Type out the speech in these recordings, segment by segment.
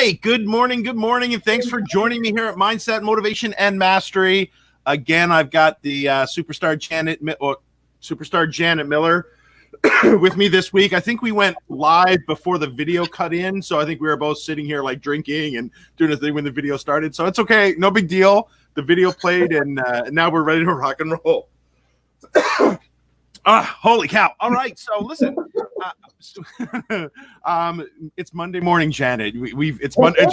right. Good morning, and thanks for joining me here at Mindset, Motivation, and Mastery. Again, I've got the superstar Janet Miller with me this week. I think we went live before the video cut in, so I think we were both sitting here like drinking and doing a thing when the video started. So it's okay, no big deal. The video played, and now we're ready to rock and roll. Holy cow! All right, so listen, it's Monday morning, Janet. It's Monday.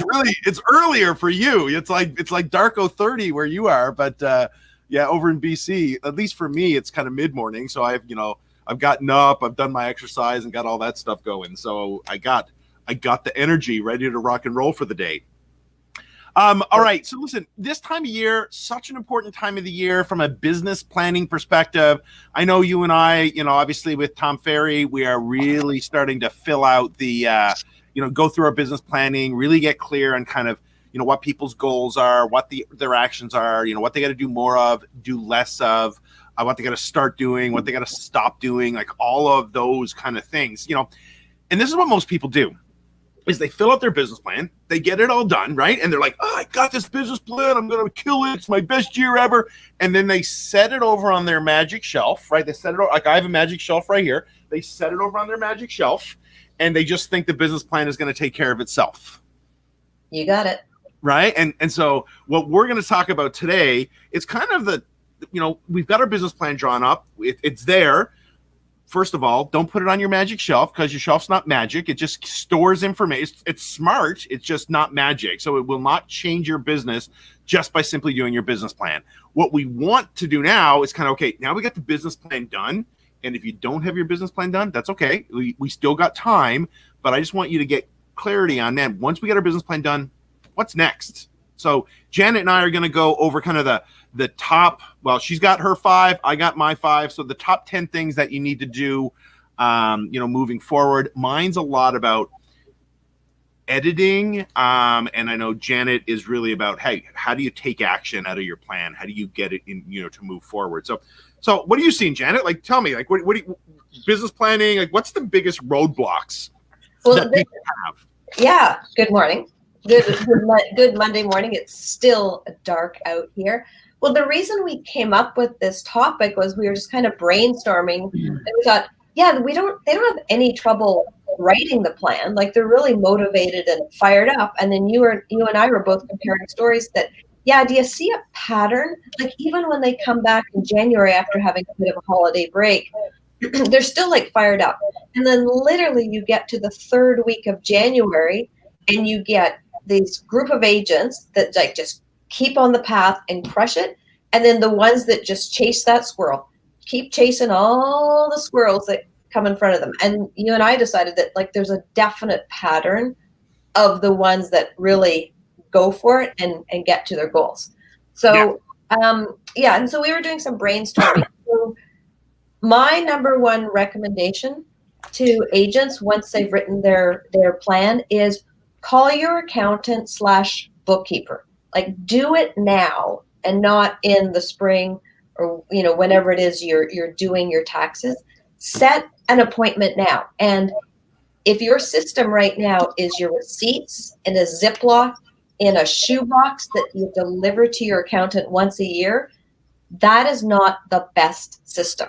It's earlier for you. It's like dark 30 where you are, but yeah, over in BC, at least for me, it's kind of mid morning. So I've gotten up, I've done my exercise, and got all that stuff going. So I got the energy ready to rock and roll for the day. All right. So listen, this time of year, such an important time of the year from a business planning perspective. I know you and I, obviously with Tom Ferry, we are really starting to fill out the, go through our business planning, really get clear on kind of, what people's goals are, what their actions are, what they got to do more of, do less of, what they got to start doing, what they got to stop doing, like all of those kind of things, and this is what most people do. Is they fill out their business plan, they get it all done, right? And they're like, oh, I got this business plan, I'm going to kill it, it's my best year ever. And then they set it over on their magic shelf, right? They set it over, like I have a magic shelf right here. They set it over on their magic shelf, and they just think the business plan is going to take care of itself. You got it. Right? And so what we're going to talk about today is kind of we've got our business plan drawn up. It's there. First of all, don't put it on your magic shelf because your shelf's not magic. It just stores information. It's smart. It's just not magic. So it will not change your business just by simply doing your business plan. What we want to do now is kind of, okay, now we got the business plan done. And if you don't have your business plan done, that's okay. We still got time, but I just want you to get clarity on that. Once we get our business plan done, what's next? So Janet and I are going to go over kind of the top, well, she's got her 5, I got my 5. So the top 10 things that you need to do, moving forward. Mine's a lot about editing. And I know Janet is really about, hey, how do you take action out of your plan? How do you get it in, to move forward? So what are you seeing, Janet? Like, tell me, like, what do you, business planning, like what's the biggest roadblocks that people have? Yeah. Good morning. Good Monday morning. It's still dark out here. Well, the reason we came up with this topic was we were just kind of brainstorming, and we thought, yeah, they don't have any trouble writing the plan. Like they're really motivated and fired up. And then you and I were both comparing stories that, yeah, do you see a pattern? Like even when they come back in January after having a bit of a holiday break, they're still like fired up. And then literally you get to the 3rd week of January and you get this group of agents that like just keep on the path and crush it. And then the ones that just chase that squirrel, keep chasing all the squirrels that come in front of them. And you and I decided that like there's a definite pattern of the ones that really go for it and get to their goals. So, and so we were doing some brainstorming. So my number one recommendation to agents once they've written their plan is call your accountant / bookkeeper. Like do it now and not in the spring or, whenever it is you're doing your taxes. Set an appointment now. And if your system right now is your receipts in a Ziploc in a shoebox that you deliver to your accountant once a year, that is not the best system.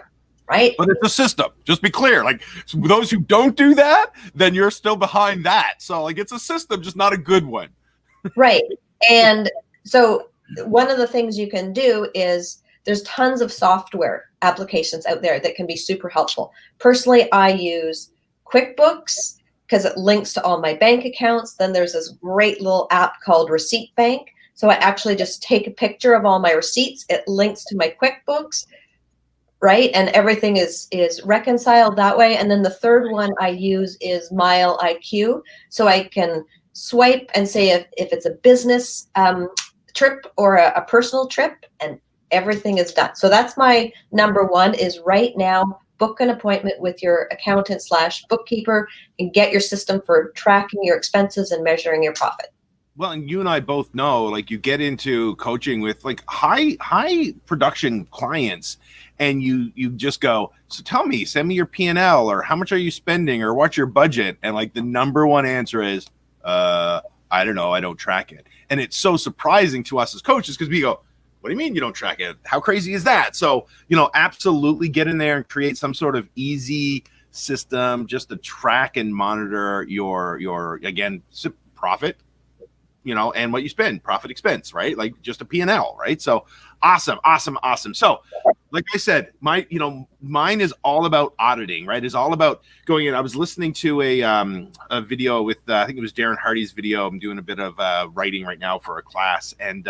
Right? But it's a system. Just be clear. Like those who don't do that, then you're still behind that. So like it's a system, just not a good one. Right. And so one of the things you can do is there's tons of software applications out there that can be super helpful. Personally, I use QuickBooks because it links to all my bank accounts. Then there's this great little app called Receipt Bank. So I actually just take a picture of all my receipts. It links to my QuickBooks. Right. And everything is reconciled that way. And then the third one I use is Mile IQ. So I can swipe and say if it's a business trip or a personal trip, and everything is done. So that's my number one is right now, book an appointment with your accountant / bookkeeper and get your system for tracking your expenses and measuring your profit. Well, and you and I both know, like you get into coaching with like high production clients and you just go, so tell me, send me your P&L or how much are you spending or what's your budget? And like the number one answer is, I I don't know, I don't track it. And it's so surprising to us as coaches because we go, what do you mean you don't track it? How crazy is that? So, absolutely get in there and create some sort of easy system just to track and monitor your again, profit, and what you spend, profit expense, right? Like just a P&L, right? So awesome. So like I said, mine is all about auditing, right? It's all about going in. I was listening to a video with, I think it was Darren Hardy's video. I'm doing a bit of writing right now for a class, and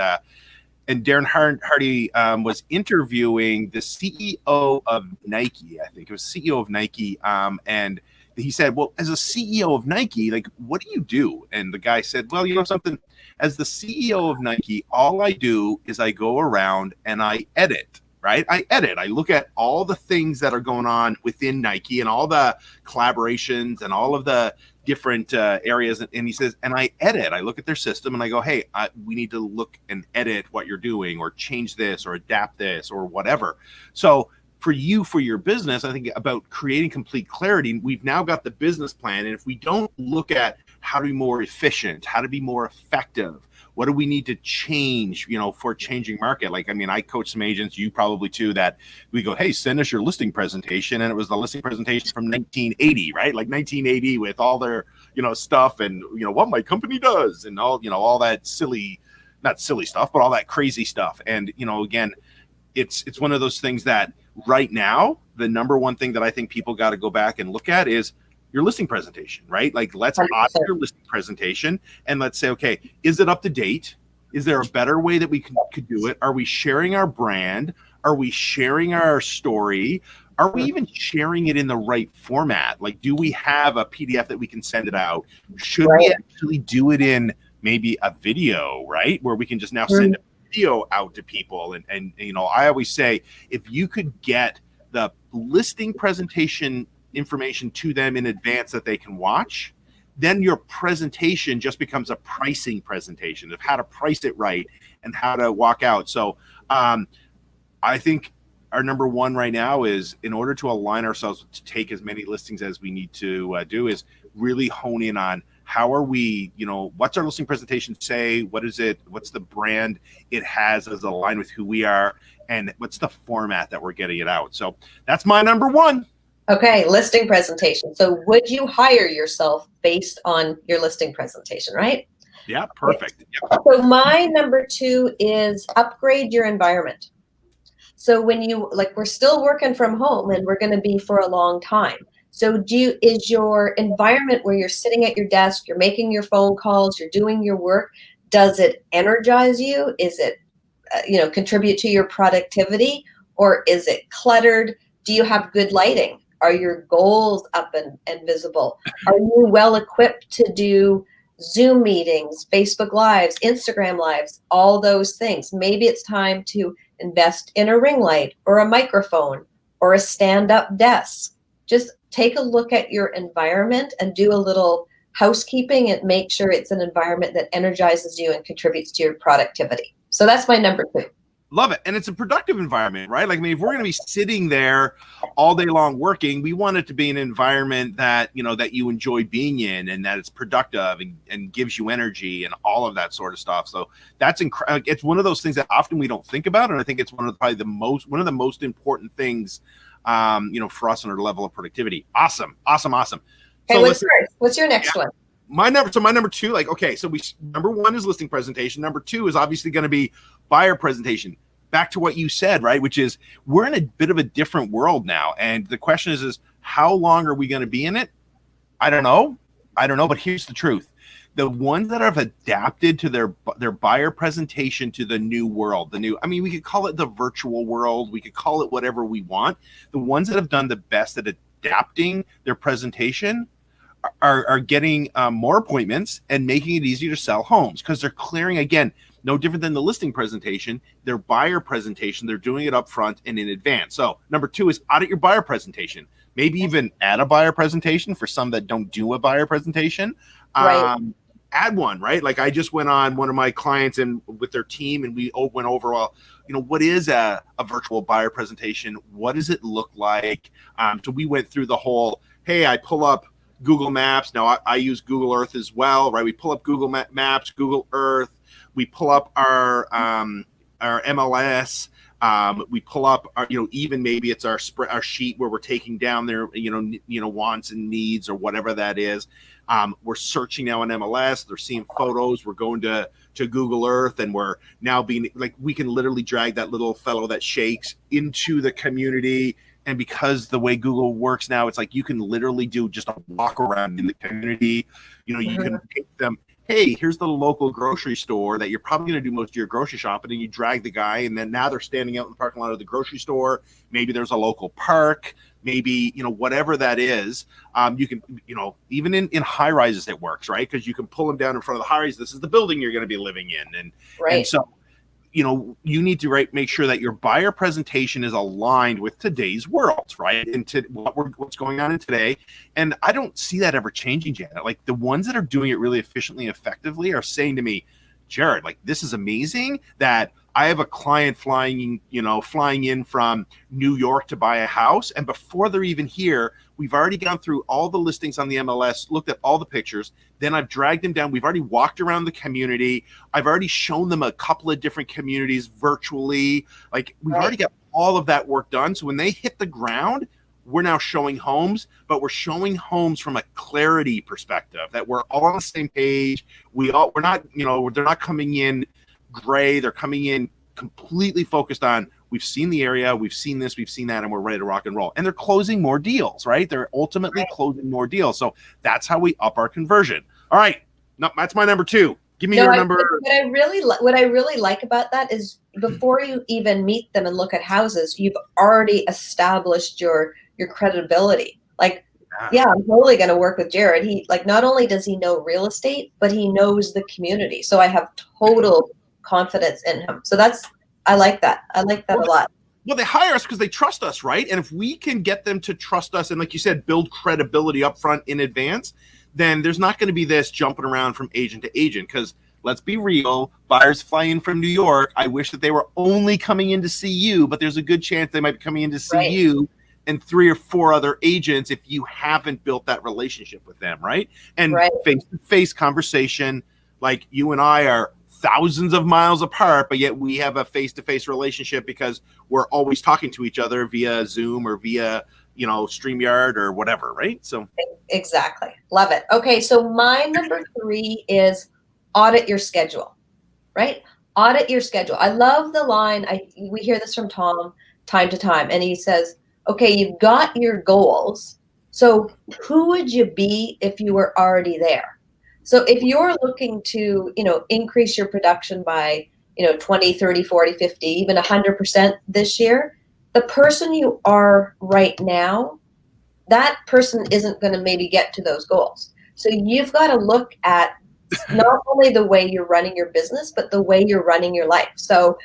Darren Hardy was interviewing the CEO of Nike. I think it was CEO of Nike. And he said, well, as a CEO of Nike, like, what do you do? And the guy said, well, something, as the CEO of Nike, all I do is I go around and I edit, right? I look at all the things that are going on within Nike and all the collaborations and all of the different areas. And he says, and I edit, I look at their system and I go, hey, we need to look and edit what you're doing or change this or adapt this or whatever. So for your business, I think about creating complete clarity. We've now got the business plan. And if we don't look at how to be more efficient, how to be more effective, what do we need to change, for changing market? Like, I coach some agents, you probably too, that we go, hey, send us your listing presentation. And it was the listing presentation from 1980, right? Like 1980 with all their, stuff and, what my company does and all that not silly stuff, but all that crazy stuff. And, again, it's one of those things that right now, the number one thing that I think people got to go back and look at is your listing presentation, right? Like, let's audit your listing presentation and let's say, okay, is it up to date? Is there a better way that we could do it? Are we sharing our brand? Are we sharing our story? Are we even sharing it in the right format? Like, do we have a PDF that we can send it out? Should we actually do it in maybe a video, right? Where we can just now send a video out to people. And I always say, if you could get the listing presentation information to them in advance that they can watch, then your presentation just becomes a pricing presentation of how to price it right and how to walk out. So I think our number one right now is, in order to align ourselves to take as many listings as we need to do, is really hone in on how are we, what's our listing presentation say? What is it? What's the brand it has as aligned with who we are? And what's the format that we're getting it out? So that's my number one. Okay, listing presentation. So would you hire yourself based on your listing presentation, right? Yeah, perfect. Yeah. So my number two is upgrade your environment. So when we're still working from home and we're going to be for a long time. So is your environment where you're sitting at your desk, you're making your phone calls, you're doing your work, does it energize you? Is it, contribute to your productivity, or is it cluttered? Do you have good lighting? Are your goals up and visible? Are you well equipped to do Zoom meetings, Facebook Lives, Instagram Lives, all those things? Maybe it's time to invest in a ring light or a microphone or a stand-up desk. Just take a look at your environment and do a little housekeeping and make sure it's an environment that energizes you and contributes to your productivity. So that's my number two. Love it. And it's a productive environment, right? Like, if we're going to be sitting there all day long working, we want it to be an environment that, that you enjoy being in and that it's productive and gives you energy and all of that sort of stuff. So that's incredible. It's one of those things that often we don't think about. And I think it's one of the most important things, for us on our level of productivity. Awesome. Okay, so what's your next one? My number two, so number one is listing presentation. Number two is obviously going to be buyer presentation. Back to what you said, right? Which is, we're in a bit of a different world now. And the question is how long are we going to be in it? I don't know. But here's the truth. The ones that have adapted to their buyer presentation to the new world, we could call it the virtual world. We could call it whatever we want. The ones that have done the best at adapting their presentation are getting more appointments and making it easier to sell homes, because they're clearing, again, no different than the listing presentation, their buyer presentation. They're doing it up front and in advance. So number two is audit your buyer presentation. Maybe even add a buyer presentation for some that don't do a buyer presentation. Right. Add one, right? Like, I just went on one of my clients and with their team, and we went over, what is a virtual buyer presentation? What does it look like? So we went through the whole, hey, I pull up Google Maps. Now I use Google Earth as well, right? We pull up Google Maps, Google Earth. We pull up our MLS. We pull up our, even maybe it's our sheet where we're taking down their, wants and needs or whatever that is. We're searching now on MLS. They're seeing photos. We're going to Google Earth, and we're now being like, we can literally drag that little fellow that shakes into the community. And because the way Google works now, it's like you can literally do just a walk around in the community. You can take them. Hey, here's the local grocery store that you're probably going to do most of your grocery shopping, and you drag the guy, and then now they're standing out in the parking lot of the grocery store. Maybe there's a local park, maybe, whatever that is. You can, even in high rises, it works, right? Because you can pull them down in front of the high rise. This is the building you're going to be living in. And so, you need to make sure that your buyer presentation is aligned with today's world, right? And to what's going on in today. And I don't see that ever changing, Janet. Like the ones that are doing it really efficiently and effectively are saying to me, Jared, like, this is amazing that I have a client flying in from New York to buy a house. And before they're even here, we've already gone through all the listings on the MLS, looked at all the pictures. Then I've dragged them down. We've already walked around the community. I've already shown them a couple of different communities virtually. Like we've already got all of that work done. So when they hit the ground, we're now showing homes, but we're showing homes from a clarity perspective that we're all on the same page. We're not, they're not coming in gray. They're coming in completely focused on, we've seen the area, we've seen this, we've seen that, and we're ready to rock and roll. And they're closing more deals, right? They're ultimately closing more deals. So that's how we up our conversion. All right. No, that's my number 2. Give me your number. What I really like about that is before you even meet them and look at houses, you've already established your credibility. Like, yeah, I'm totally going to work with Jared. He not only does he know real estate, but he knows the community. So I have total confidence in him. So I like that. I like that a lot. Well, they hire us because they trust us, right? And if we can get them to trust us and, like you said, build credibility up front in advance, then there's not going to be this jumping around from agent to agent. Because let's be real, buyers fly in from New York. I wish that they were only coming in to see you, but there's a good chance they might be coming in to see you and 3 or 4 other agents if you haven't built that relationship with them, right? And face-to-face conversation, like you and I are thousands of miles apart, but yet we have a face-to-face relationship because we're always talking to each other via Zoom or via, StreamYard or whatever, right? So exactly. Love it. Okay, so my number 3 is audit your schedule, right? Audit your schedule. I love the line. We hear this from Tom time to time, and he says, okay, you've got your goals. So who would you be if you were already there? So if you're looking to, increase your production by, 20, 30, 40, 50, even 100% this year, the person you are right now, that person isn't going to maybe get to those goals. So you've got to look at not only the way you're running your business, but the way you're running your life. So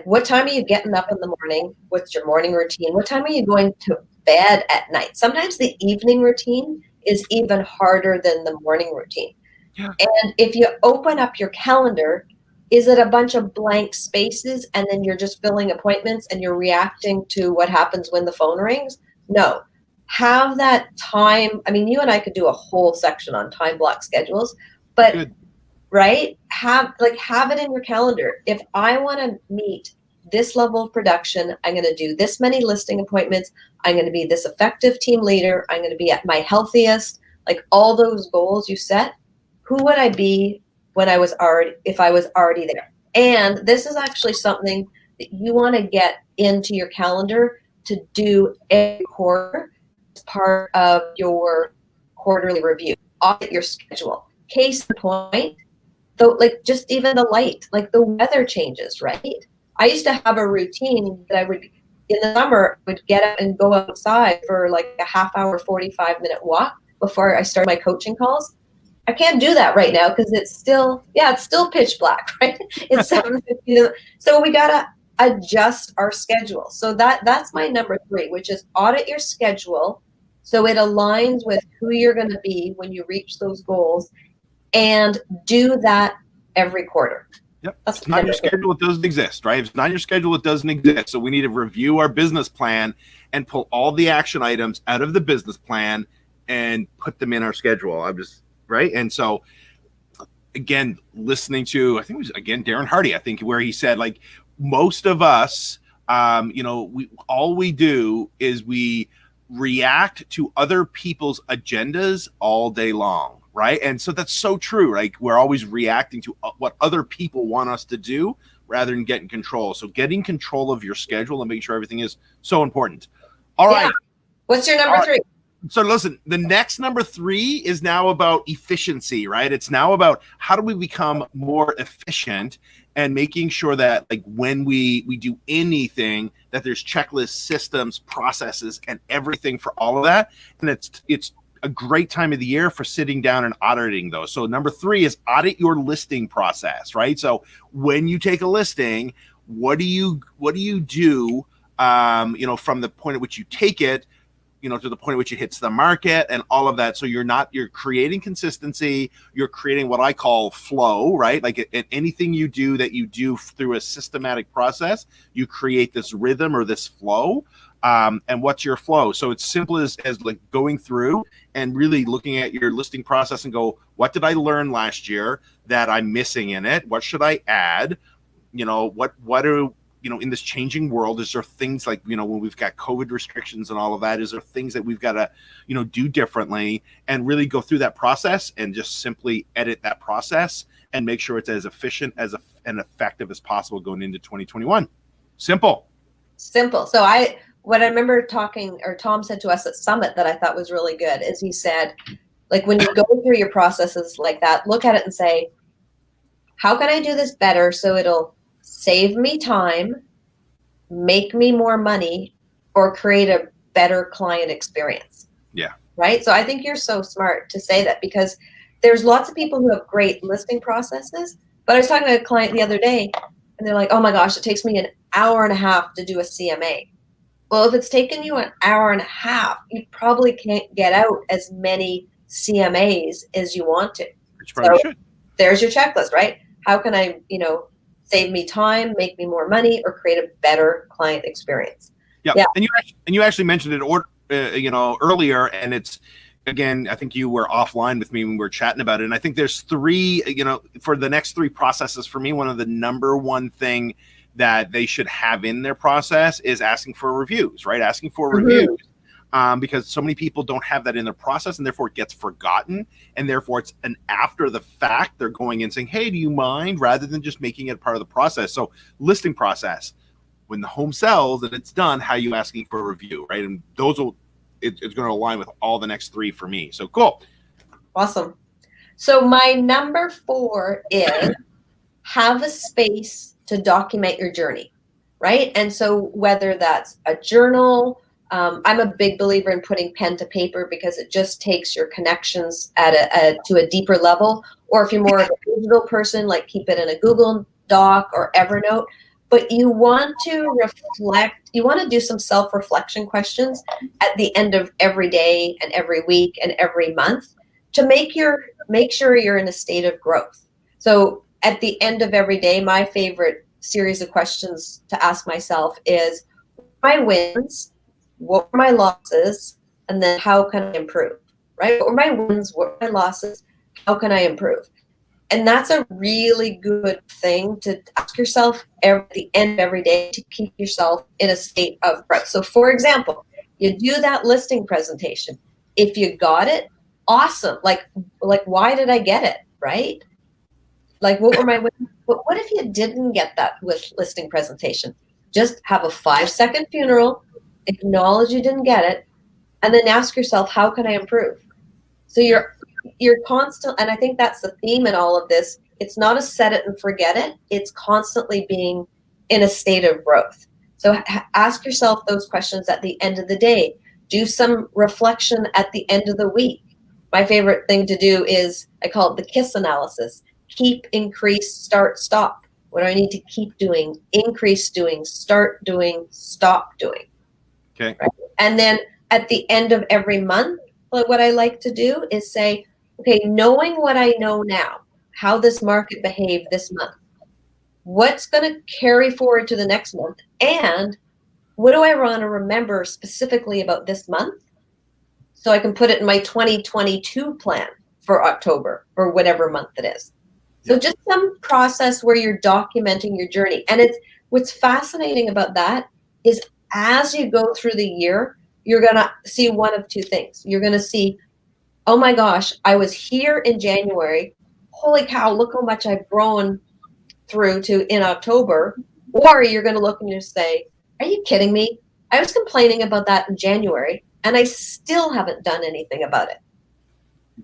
what time are you getting up in the morning? What's your morning routine? What time are you going to bed at night? Sometimes the evening routine is even harder than the morning routine. Yeah. And if you open up your calendar, is it a bunch of blank spaces and then you're just filling appointments and you're reacting to what happens when the phone rings? No. Have that time. I mean, you and I could do a whole section on time block schedules, but good. Right? Have it in your calendar. If I want to meet this level of production, I'm going to do this many listing appointments. I'm going to be this effective team leader. I'm going to be at my healthiest. Like all those goals you set, who would I be if I was already there? And this is actually something that you want to get into your calendar to do every quarter as part of your quarterly review. Audit your schedule. Case in point, though, just even the light, the weather changes, right? I used to have a routine that I would, in the summer, would get up and go outside for a half hour, 45-minute walk before I start my coaching calls. I can't do that right now because it's still pitch black, right? It's 7:50. So we got to adjust our schedule. So that's my number 3, which is audit your schedule so it aligns with who you're going to be when you reach those goals, and do that every quarter. Yep. It's not your schedule, it doesn't exist, right? If it's not your schedule, it doesn't exist. So we need to review our business plan and pull all the action items out of the business plan and put them in our schedule. I'm just right. And so again, listening to, I think it was again Darren Hardy, I think, where he said, like, most of us, all we do is we react to other people's agendas all day long, right? And so that's so true. Like, we're always reacting to what other people want us to do rather than getting control. So getting control of your schedule and making sure everything is so important. All right. What's your number 3? So listen, the next number 3 is now about efficiency, right? It's now about how do we become more efficient and making sure that, like, when we do anything, that there's checklists, systems, processes, and everything for all of that. And it's a great time of the year for sitting down and auditing those. So number 3 is audit your listing process, right? So when you take a listing, what do you do, from the point at which you take it, to the point at which it hits the market and all of that. So you're creating consistency, you're creating what I call flow, right? Like anything you do through a systematic process, you create this rhythm or this flow. And what's your flow? So it's simple as like going through and really looking at your listing process and go, what did I learn last year that I'm missing in it? What should I add? In this changing world, is there things like, when we've got COVID restrictions and all of that, is there things that we've got to, do differently, and really go through that process and just simply edit that process and make sure it's as efficient and effective as possible going into 2021. Simple. So what I remember Tom said to us at Summit that I thought was really good is he said, like, when you go through your processes like that, look at it and say, how can I do this better so it'll save me time, make me more money, or create a better client experience? Yeah. Right? So I think you're so smart to say that, because there's lots of people who have great listing processes, but I was talking to a client the other day and they're like, oh my gosh, it takes me an hour and a half to do a CMA. Well, if it's taken you an hour and a half, you probably can't get out as many CMAs as you want to. Which probably should. There's your checklist, right? How can I, save me time, make me more money, or create a better client experience? Yeah. And you actually mentioned it earlier, and it's, again, I think you were offline with me when we were chatting about it, and I think there's 3, for the next 3 processes, for me, one of the number one thing that they should have in their process is asking for reviews, right? Asking for reviews. Because so many people don't have that in their process, and therefore it gets forgotten, and therefore it's an after the fact they're going in saying, hey, do you mind, rather than just making it part of the process. So listing process, when the home sells and it's done, how are you asking for a review, right? And it's going to align with all the next 3 for me. So cool. Awesome. So my number 4 is have a space to document your journey, right? And so whether that's a journal, I'm a big believer in putting pen to paper, because it just takes your connections to a deeper level. Or if you're more of a digital person, like keep it in a Google Doc or Evernote. But you want to reflect, you want to do some self-reflection questions at the end of every day and every week and every month to make sure you're in a state of growth. So at the end of every day, my favorite series of questions to ask myself is my wins, what were my losses, and then how can I improve, right? What were my wins, what were my losses, how can I improve? And that's a really good thing to ask yourself at the end of every day to keep yourself in a state of growth. So for example, you do that listing presentation. If you got it, awesome. Like why did I get it, right? Like, what were my wins? But what if you didn't get that with listing presentation? Just have a 5-second funeral, acknowledge you didn't get it, and then ask yourself, how can I improve? So you're constant, and I think that's the theme in all of this. It's not a set it and forget it. It's constantly being in a state of growth. So ask yourself those questions at the end of the day. Do some reflection at the end of the week. My favorite thing to do is, I call it the KISS analysis. Keep, increase, start, stop. What do I need to keep doing? Increase doing, start doing, stop doing. Okay. Right? And then at the end of every month, what I like to do is say, okay, knowing what I know now, how this market behaved this month, what's going to carry forward to the next month, and what do I want to remember specifically about this month so I can put it in my 2022 plan for October or whatever month it is. So just some process where you're documenting your journey. And it's what's fascinating about that is as you go through the year, you're going to see one of two things. You're going to see, oh my gosh, I was here in January. Holy cow, look how much I've grown through to in October. Or you're going to look and you say, are you kidding me? I was complaining about that in January and I still haven't done anything about it.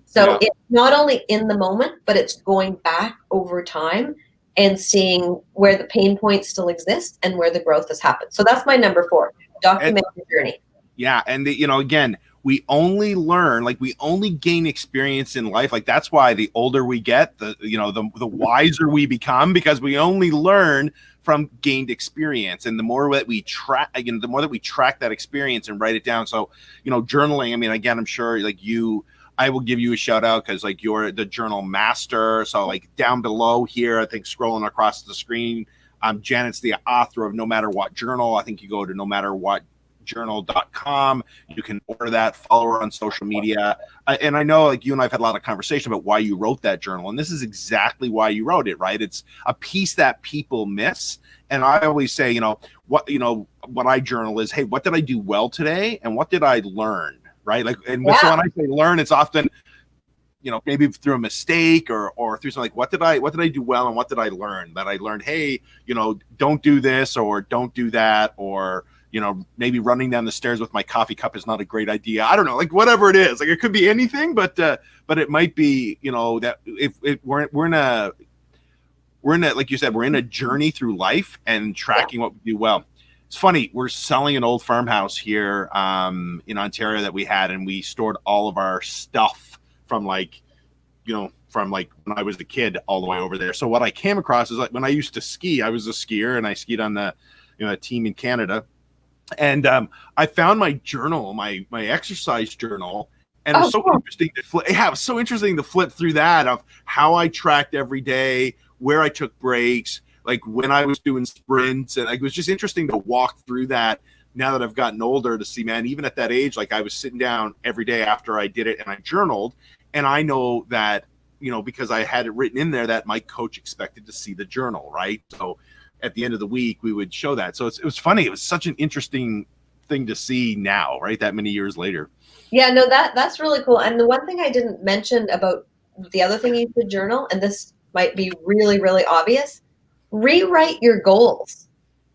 So it's not only in the moment, but it's going back over time and seeing where the pain points still exist and where the growth has happened. So that's my number 4, document your journey. Yeah. And, again, we only learn, like we only gain experience in life. Like that's why the older we get, the wiser we become, because we only learn from gained experience. And the more that we track, the more that we track that experience and write it down. So, journaling, I mean, again, I'm sure like I will give you a shout out because like you're the journal master. So like down below here, I think scrolling across the screen, Janet's the author of No Matter What Journal. I think you go to nomatterwhatjournal.com. You can order that, follow her on social media. And I know like you and I've had a lot of conversation about why you wrote that journal. And this is exactly why you wrote it, right? It's a piece that people miss. And I always say, what I journal is, hey, what did I do well today? And what did I learn? Right. Like, and so when I say learn, it's often, maybe through a mistake or through something like, what did I do well? And what did I learn that I learned? Hey, don't do this or don't do that. Or, maybe running down the stairs with my coffee cup is not a great idea. I don't know, like whatever it is, like it could be anything, but it might be, that if we're in a, like you said, we're in a journey through life and tracking what we do well. It's funny, we're selling an old farmhouse here in Ontario that we had, and we stored all of our stuff from when I was a kid all the way over there. So what I came across is like when I used to ski, I was a skier and I skied on the a team in Canada. And I found my journal, my exercise journal, and it was interesting to flip. Yeah, it was so interesting to flip through that of how I tracked every day, where I took breaks, like when I was doing sprints. And it was just interesting to walk through that now that I've gotten older to see, man, even at that age, like I was sitting down every day after I did it and I journaled. And I know that, because I had it written in there that my coach expected to see the journal, right? So at the end of the week, we would show that. So it was funny. It was such an interesting thing to see now, right? That many years later. Yeah, no, that's really cool. And the one thing I didn't mention about the other thing you should journal, and this might be really, really obvious, rewrite your goals.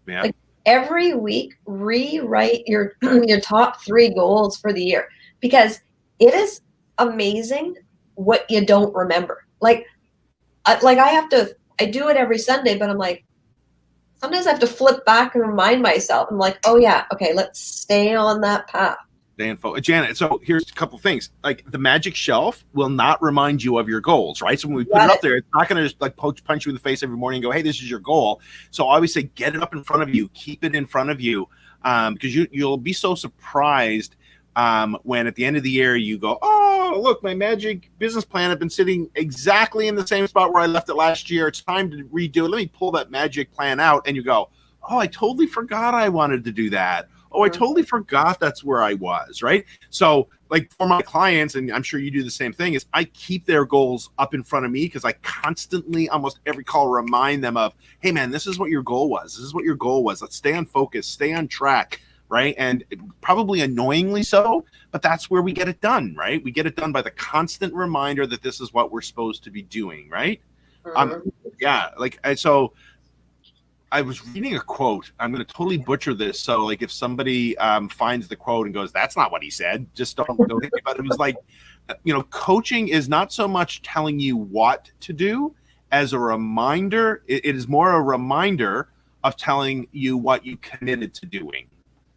Yeah. Like every week, rewrite your top 3 goals for the year, because it is amazing what you don't remember. Like I do it every Sunday, but I'm like, sometimes I have to flip back and remind myself. I'm like, oh yeah, okay, let's stay on that path. Janet, so here's a couple things. Like the magic shelf will not remind you of your goals, right? So when we put it up there, it's not going to just like punch you in the face every morning and go, hey, this is your goal. So I always say, get it up in front of you, keep it in front of you, because you'll be so surprised when at the end of the year you go, oh, look, my magic business plan, I've been sitting exactly in the same spot where I left it last year. It's time to redo it. Let me pull that magic plan out. And you go, oh, I totally forgot I wanted to do that. Oh, I totally forgot that's where I was, right? So like for my clients, and I'm sure you do the same thing, is I keep their goals up in front of me because I constantly, almost every call, remind them of, hey, man, this is what your goal was. This is what your goal was. Let's stay on focus, stay on track, right? And probably annoyingly so, but that's where we get it done, right? We get it done by the constant reminder that this is what we're supposed to be doing, right? So I was reading a quote. I'm going to totally butcher this. So like if somebody finds the quote and goes, that's not what he said, just don't think about it. It was like, coaching is not so much telling you what to do as a reminder. It is more a reminder of telling you what you committed to doing.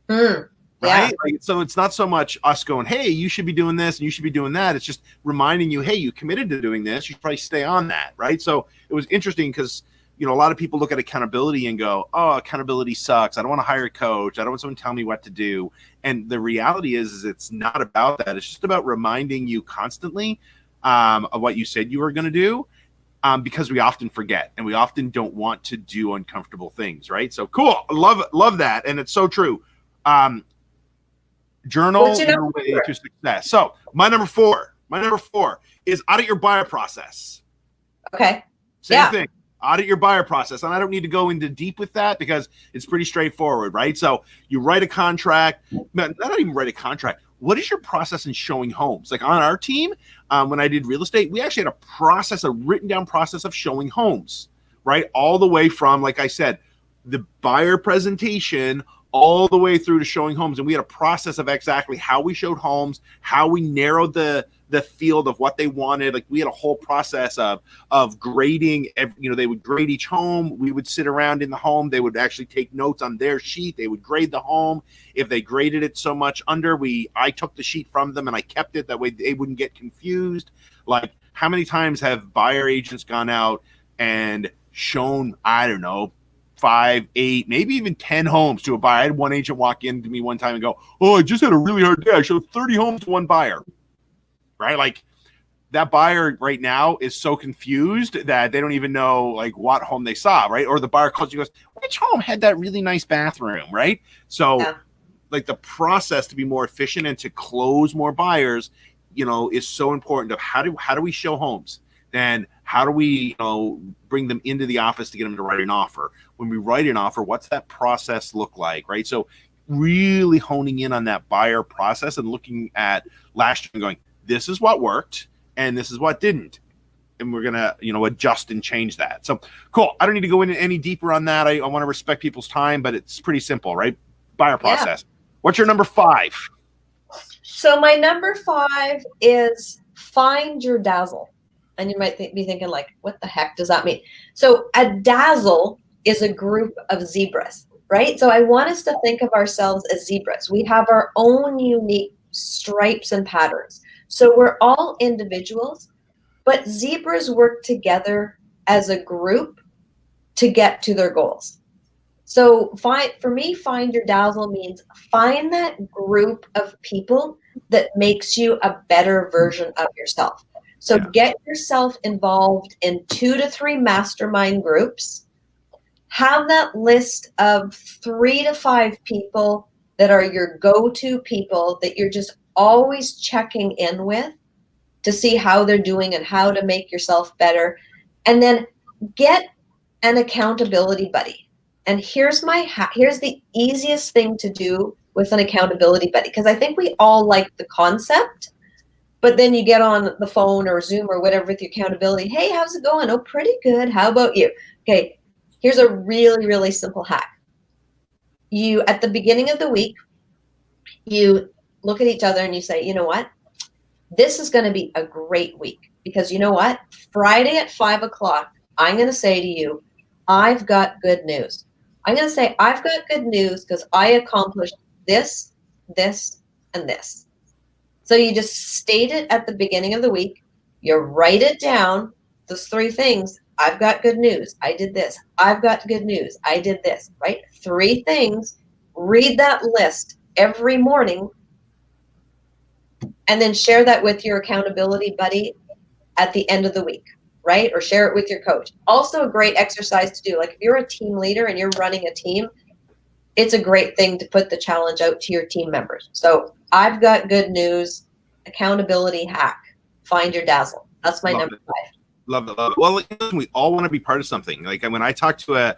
Right? Yeah. Like, so it's not so much us going, hey, you should be doing this and you should be doing that. It's just reminding you, hey, you committed to doing this. You should probably stay on that. Right. So it was interesting because, a lot of people look at accountability and go, oh, accountability sucks. I don't want to hire a coach. I don't want someone to tell me what to do. And the reality is it's not about that. It's just about reminding you constantly of what you said you were going to do, because we often forget and we often don't want to do uncomfortable things. Right. So cool. I love that. And it's so true. Journal What's your your number way 4? to success. So my number four is audit your buyer process. Okay. Same thing. Audit your buyer process. And I don't need to go into deep with that because it's pretty straightforward, right? So you write a contract, not even write a contract. What is your process in showing homes? Like on our team, when I did real estate, we actually had a written down process of showing homes, right? All the way from, like I said, the buyer presentation all the way through to showing homes. And we had a process of exactly how we showed homes, how we narrowed the field of what they wanted. Like we had a whole process of grading. They would grade each home. We would sit around in the home. They would actually take notes on their sheet. They would grade the home. If they graded it so much under, I took the sheet from them and I kept it. That way they wouldn't get confused. Like how many times have buyer agents gone out and shown, I don't know, 5, 8, maybe even 10 homes to a buyer? I had one agent walk in to me one time and go, "Oh, I just had a really hard day. I showed 30 homes to one buyer." Right? Like that buyer right now is so confused that they don't even know like what home they saw, right? Or the buyer calls you and goes, "Which home had that really nice bathroom?" Right? So like the process to be more efficient and to close more buyers, is so important of how do we show homes? Then how do we, bring them into the office to get them to write an offer? When we write an offer, what's that process look like, right? So really honing in on that buyer process and looking at last year and going, this is what worked and this is what didn't. And we're going to, adjust and change that. So cool. I don't need to go into any deeper on that. I want to respect people's time, but it's pretty simple, right? Buyer process. What's your number 5? So my number 5 is find your dazzle. And you might be thinking like, what the heck does that mean? So a dazzle is a group of zebras, right? So I want us to think of ourselves as zebras. We have our own unique stripes and patterns. So we're all individuals, but zebras work together as a group to get to their goals. So for me, find your dazzle means find that group of people that makes you a better version of yourself. So get yourself involved in 2 to 3 mastermind groups. Have that list of 3 to 5 people that are your go-to people that you're just always checking in with to see how they're doing and how to make yourself better. And then get an accountability buddy. And here's the easiest thing to do with an accountability buddy, because I think we all like the concept. But then you get on the phone or Zoom or whatever with your accountability. Hey, how's it going? Oh, pretty good. How about you? Okay, here's a really, really simple hack. At the beginning of the week, you look at each other and you say, you know what? This is going to be a great week because you know what? Friday at 5 o'clock, I'm going to say to you, I've got good news. I'm going to say, I've got good news because I accomplished this, this, and this. So you just state it at the beginning of the week. You write it down, those 3 things. I've got good news. I did this. I've got good news. I did this, right? 3 things. Read that list every morning and then share that with your accountability buddy at the end of the week, right? Or share it with your coach. Also a great exercise to do. Like if you're a team leader and you're running a team, it's a great thing to put the challenge out to your team members. So I've got good news, accountability hack, find your dazzle. That's my number 5. Love it. Well, we all want to be part of something. Like when I talk to a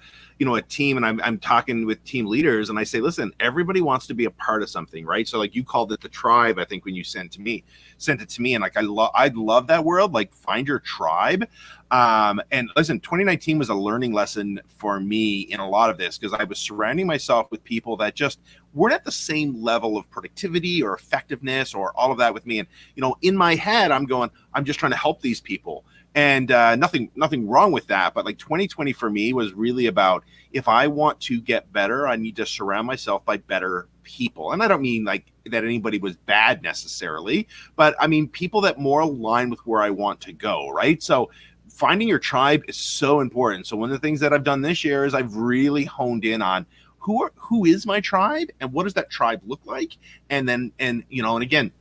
team and I'm talking with team leaders and I say, listen, everybody wants to be a part of something, right? So like you called it the tribe, I think when you sent it to me and like I love that word, like find your tribe. And listen, 2019 was a learning lesson for me in a lot of this because I was surrounding myself with people that just weren't at the same level of productivity or effectiveness or all of that with me. And, in my head, I'm just trying to help these people. And nothing wrong with that. But like 2020 for me was really about if I want to get better, I need to surround myself by better people. And I don't mean like that anybody was bad necessarily, but I mean people that more align with where I want to go, right? So finding your tribe is so important. So one of the things that I've done this year is I've really honed in on who is my tribe and what does that tribe look like? And again,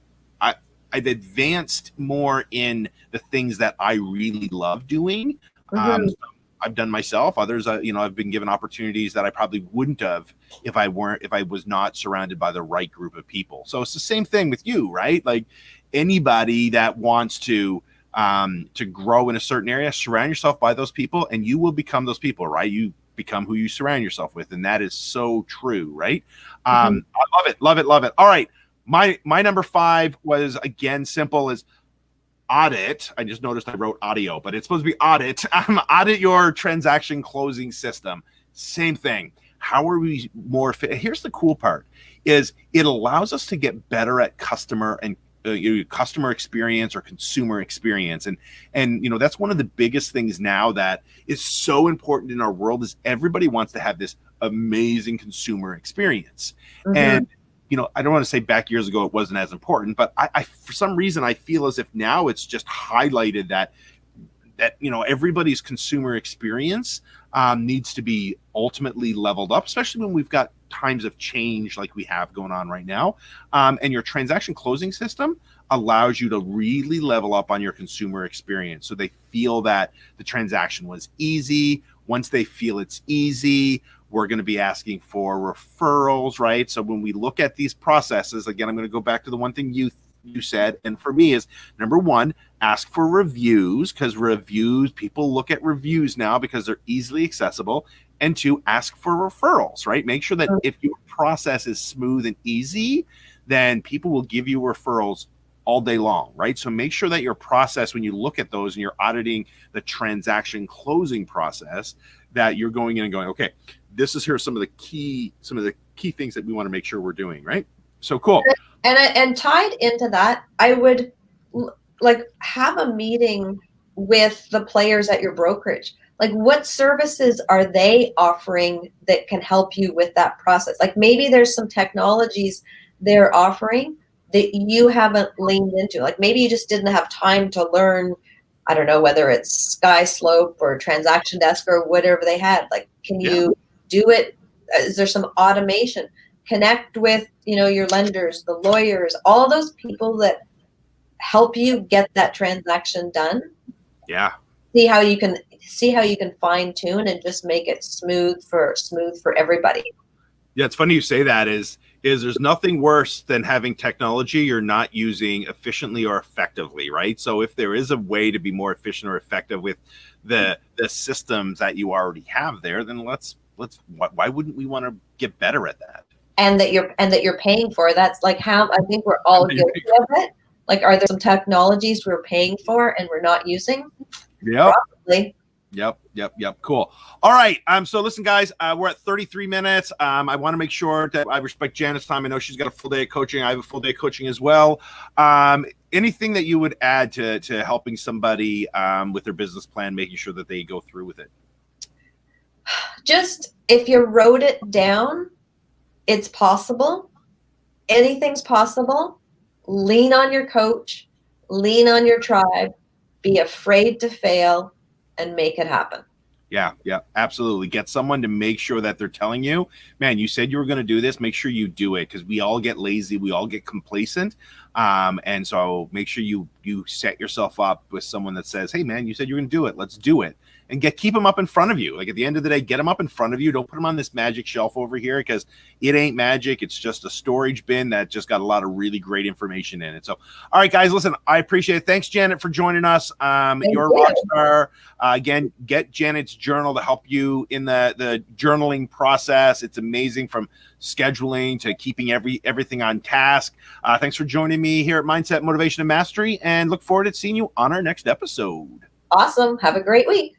I've advanced more in the things that I really love doing. I've done myself. Others, I've been given opportunities that I probably wouldn't have if I was not surrounded by the right group of people. So it's the same thing with you, right? Like anybody that wants to grow in a certain area, surround yourself by those people, and you will become those people, right? You become who you surround yourself with, and that is so true, right? I love it, love it, love it. All right, my number 5 was again simple as audit. I just noticed I wrote audio, but it's supposed to be audit. Audit your transaction closing system. Same thing. How are we more fit? Here's the cool part: is it allows us to get better at customer experience or consumer experience, and that's one of the biggest things now that is so important in our world is everybody wants to have this amazing consumer experience. And I don't want to say back years ago it wasn't as important, but I for some reason I feel as if now it's just highlighted that everybody's consumer experience needs to be ultimately leveled up, especially when we've got times of change like we have going on right now. And your transaction closing system allows you to really level up on your consumer experience, so they feel that the transaction was easy. Once they feel it's easy, we're going to be asking for referrals, right? So when we look at these processes, again, I'm going to go back to the one thing you said, and for me is number 1, ask for reviews, because people look at reviews now because they're easily accessible. And 2, ask for referrals, right? Make sure that if your process is smooth and easy, then people will give you referrals all day long, right? So make sure that your process, when you look at those and you're auditing the transaction closing process, that you're going in and going, okay, here are some of the key things that we want to make sure we're doing, right? So cool. And tied into that, I would like have a meeting with the players at your brokerage. Like, what services are they offering that can help you with that process? Like, maybe there's some technologies they're offering that you haven't leaned into. Like, maybe you just didn't have time to learn, I don't know, whether it's SkySlope or Transaction Desk or whatever they had. Like, can you do it? Is there some automation? Connect with, your lenders, the lawyers, all those people that help you get that transaction done. Yeah. See how you can fine tune and just make it smooth for everybody. Yeah, it's funny you say that. Is there's nothing worse than having technology you're not using efficiently or effectively, right? So if there is a way to be more efficient or effective with the systems that you already have there, then why wouldn't we want to get better at that? And that you're paying for. That's like how I think we're all guilty of it. Like, are there some technologies we're paying for and we're not using? Yeah. Probably. Yep. Cool. All right. So listen, guys, we're at 33 minutes. I want to make sure that I respect Janet's time. I know she's got a full day of coaching. I have a full day of coaching as well. Anything that you would add to helping somebody with their business plan, making sure that they go through with it? Just, if you wrote it down, it's possible. Anything's possible. Lean on your coach, lean on your tribe, be afraid to fail, and make it happen. Yeah, absolutely. Get someone to make sure that they're telling you, man, you said you were going to do this. Make sure you do it, because we all get lazy. We all get complacent. And so make sure you set yourself up with someone that says, hey, man, you said you're going to do it. Let's do it. And keep them up in front of you. Like, at the end of the day, get them up in front of you. Don't put them on this magic shelf over here, because it ain't magic. It's just a storage bin that just got a lot of really great information in it. So, all right, guys, listen, I appreciate it. Thanks, Janet, for joining us. You're a rock star. Again, get Janet's journal to help you in the journaling process. It's amazing, from scheduling to keeping everything on task. Thanks for joining me here at Mindset, Motivation, and Mastery, and look forward to seeing you on our next episode. Awesome. Have a great week.